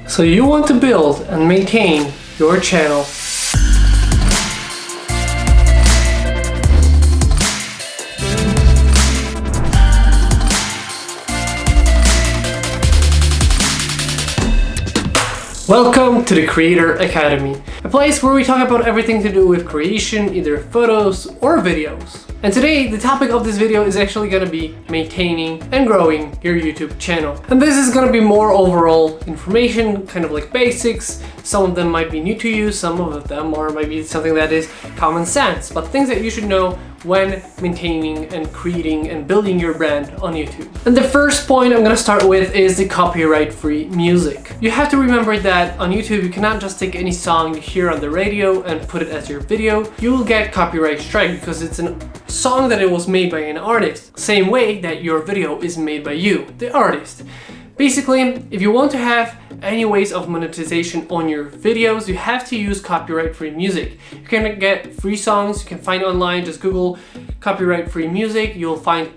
So you want to build and maintain your channel. Welcome to the Creator Academy, a place where we talk about everything to do with creation, either photos or videos. And today, the topic of this video is actually going to be maintaining and growing your YouTube channel. And this is going to be more overall information, kind of like basics. Some of them might be new to you, some of them might be something that is common sense, but things that you should know when maintaining and creating and building your brand on YouTube. And the first point I'm gonna start with is the copyright-free music. You have to remember that on YouTube you cannot just take any song you hear on the radio and put it as your video. You will get copyright strike because it's a song that it was made by an artist. Same way that your video is made by you, the artist. Basically, if you want to have any ways of monetization on your videos, you have to use copyright-free music. You can get free songs, you can find online, just Google copyright-free music, you'll find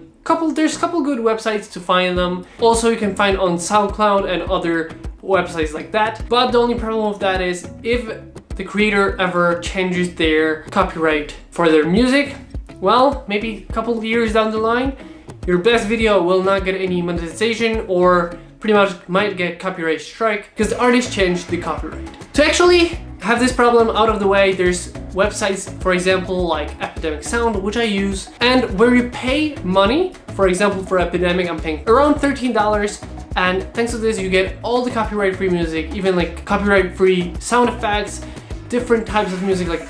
there's a couple good websites to find them. Also, you can find on SoundCloud and other websites like that. But the only problem with that is if the creator ever changes their copyright for their music, well, maybe a couple years down the line, your best video will not get any monetization or pretty much might get copyright strike because the artist changed the copyright. To actually have this problem out of the way, there's websites, for example, like EPIDEMIC Sound, which I use, and where you pay money. For example, for EPIDEMIC, I'm paying around $13, and thanks to this, you get all the copyright-free music, even like copyright-free sound effects, different types of music, like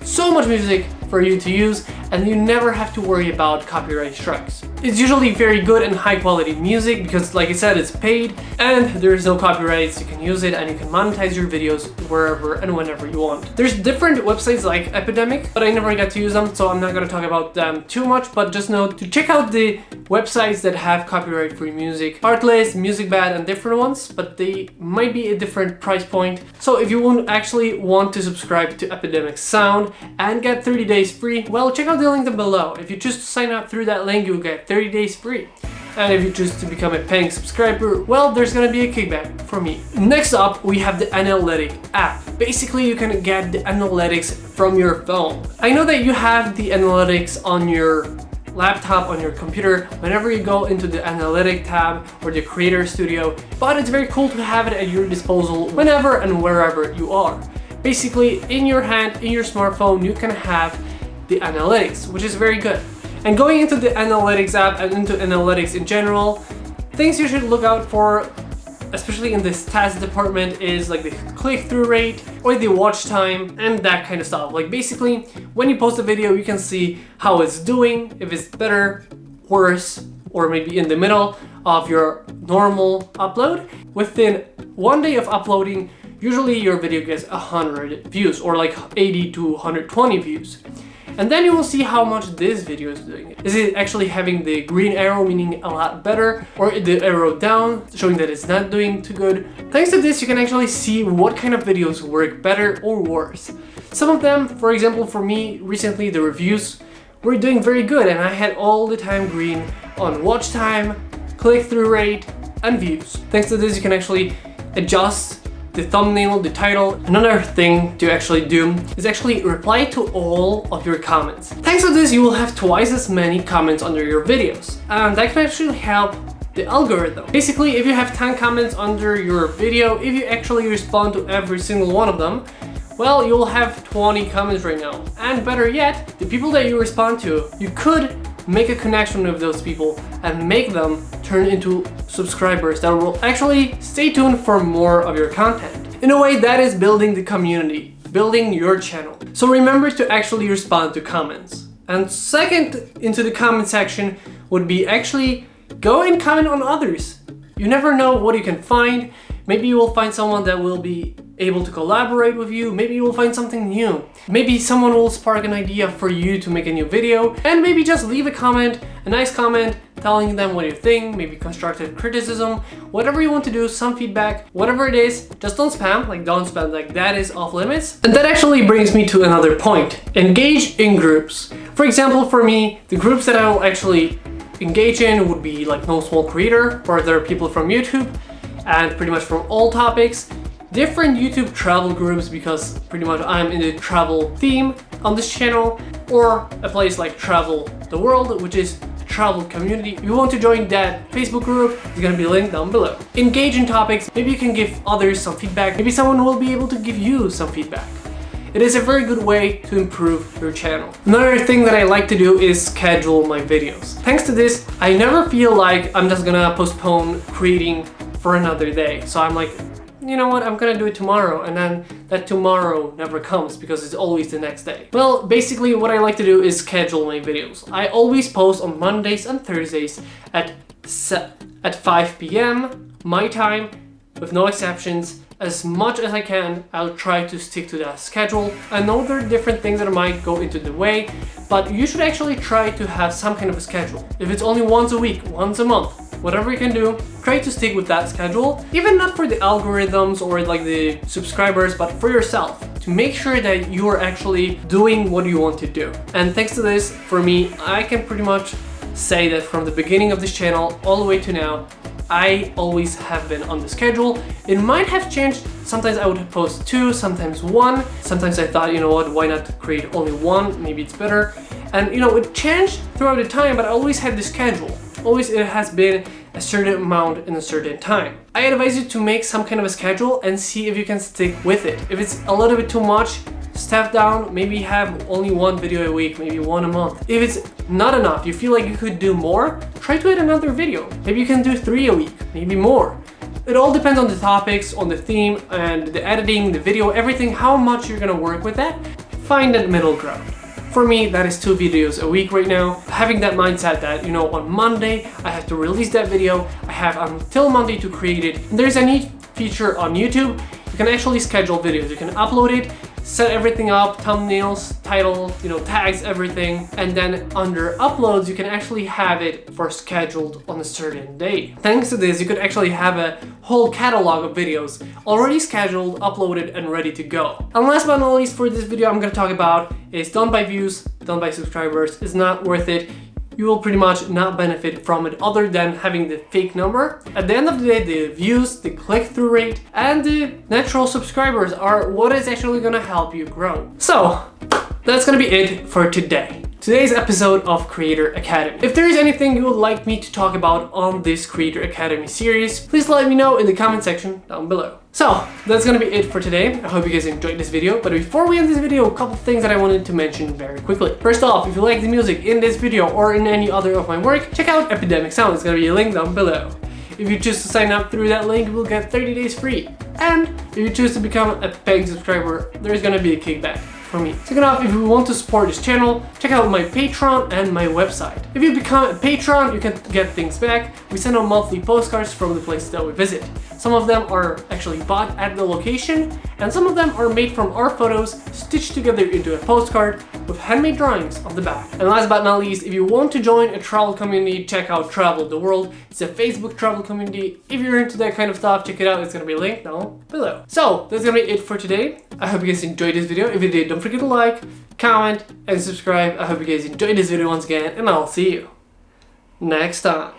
so much music for you to use, and you never have to worry about copyright strikes. It's usually very good and high quality music because, like I said, it's paid and there's no copyrights. You can use it and you can monetize your videos wherever and whenever you want. There's different websites like EPIDEMIC, but I never got to use them, so I'm not going to talk about them too much, but just know to check out the websites that have copyright-free music. Artlist, MusicBed, and different ones, but they might be a different price point. So if you actually want to subscribe to EPIDEMIC Sound and get 30 days free, well, check out the link down below. If you choose to sign up through that link, you'll get 30 days free. And if you choose to become a paying subscriber, well, there's gonna be a kickback for me. Next up, we have the Analytic app. Basically, you can get the analytics from your phone. I know that you have the analytics on your laptop, on your computer, whenever you go into the Analytic tab or the Creator Studio, but it's very cool to have it at your disposal whenever and wherever you are. Basically, in your hand, in your smartphone, you can have the analytics, which is very good. And going into the Analytics app and into analytics in general, things you should look out for, especially in the stats department, is like the click-through rate or the watch time and that kind of stuff. Like basically, when you post a video, you can see how it's doing, if it's better, worse, or maybe in the middle of your normal upload. Within 1 day of uploading, usually your video gets 100 views or like 80 to 120 views. And then you will see how much this video is doing. Is it actually having the green arrow, meaning a lot better, or the arrow down, showing that it's not doing too good? Thanks to this, you can actually see what kind of videos work better or worse. Some of them, for example, for me, recently the reviews were doing very good, and I had all the time green on watch time, click-through rate, and views. Thanks to this, you can actually adjust the thumbnail, the title. Another thing to actually do is actually reply to all of your comments. Thanks to this, you will have twice as many comments under your videos, and that can actually help the algorithm. Basically, if you have 10 comments under your video, if you actually respond to every single one of them, well, you'll have 20 comments right now. And better yet, the people that you respond to, you could make a connection with those people and make them turn into subscribers that will actually stay tuned for more of your content. In a way, that is building the community, building your channel. So remember to actually respond to comments. And second into the comment section would be actually go and comment on others. You never know what you can find. Maybe you will find someone that will be able to collaborate with you. Maybe you will find something new. Maybe someone will spark an idea for you to make a new video, and maybe just leave a comment, a nice comment, telling them what you think, maybe constructive criticism, whatever you want to do, some feedback, whatever it is, just don't spam, like that is off limits. And that actually brings me to another point. Engage in groups. For example, for me, the groups that I will actually engage in would be like No Small Creator, where there are people from YouTube and pretty much from all topics. different YouTube travel groups because pretty much I'm in the travel theme on this channel, or a place like Travel the World, which is a travel community. If you want to join that Facebook group, it's gonna be linked down below. Engage in topics, maybe you can give others some feedback, maybe someone will be able to give you some feedback. It is a very good way to improve your channel. Another thing that I like to do is schedule my videos. Thanks to this, I never feel like I'm just gonna postpone creating for another day. So I'm like, you know what, I'm gonna do it tomorrow, and then that tomorrow never comes because it's always the next day. Well, basically what I like to do is schedule my videos. I always post on Mondays and Thursdays at 5 p.m. my time, with no exceptions. As much as I can, I'll try to stick to that schedule. I know there are different things that might go into the way, but you should actually try to have some kind of a schedule. If it's only once a week, once a month, whatever you can do, try to stick with that schedule. Even not for the algorithms or like the subscribers, but for yourself, to make sure that you are actually doing what you want to do. And thanks to this, for me, I can pretty much say that from the beginning of this channel all the way to now, I always have been on the schedule. It might have changed. Sometimes I would post 2, sometimes 1. Sometimes I thought, you know what, why not create only 1? Maybe it's better. And you know, it changed throughout the time, but I always had the schedule. Always it has been a certain amount in a certain time. I advise you to make some kind of a schedule and see if you can stick with it. If it's a little bit too much, step down, maybe have only 1 video a week, maybe 1 a month. If it's not enough, you feel like you could do more, try to add another video. Maybe you can do 3 a week, maybe more. It all depends on the topics, on the theme, and the editing, the video, everything, how much you're gonna work with that. Find that middle ground. For me, that is 2 videos a week right now. Having that mindset that, you know, on Monday, I have to release that video. I have until Monday to create it. And there's a neat feature on YouTube. You can actually schedule videos. You can upload it, set everything up, thumbnails, title, you know, tags, everything. And then under uploads, you can actually have it for scheduled on a certain day. Thanks to this, you could actually have a whole catalog of videos already scheduled, uploaded, and ready to go. And last but not least, for this video, I'm gonna talk about is done by views, done by subscribers. It's not worth it. You will pretty much not benefit from it other than having the fake number. At the end of the day, the views, the click-through rate, and the natural subscribers are what is actually gonna help you grow. So, that's gonna be it for today. Today's episode of Creator Academy. If there is anything you would like me to talk about on this Creator Academy series, please let me know in the comment section down below. So, that's gonna be it for today. I hope you guys enjoyed this video, but before we end this video, a couple things that I wanted to mention very quickly. First off, if you like the music in this video or in any other of my work, check out EPIDEMIC Sound. It's gonna be a link down below. If you choose to sign up through that link, you will get 30 days free. And if you choose to become a paying subscriber, there's gonna be a kickback for me. Second off, if you want to support this channel, check out my Patreon and my website. If you become a patron, you can get things back. We send out monthly postcards from the places that we visit. Some of them are actually bought at the location, and some of them are made from our photos, stitched together into a postcard with handmade drawings on the back. And last but not least, if you want to join a travel community, check out Travel the World. It's a Facebook travel community. If you're into that kind of stuff, check it out. It's gonna be linked down below. So that's gonna be it for today. I hope you guys enjoyed this video. If you did, don't forget to like, comment, and subscribe. I hope you guys enjoyed this video once again, and I'll see you next time.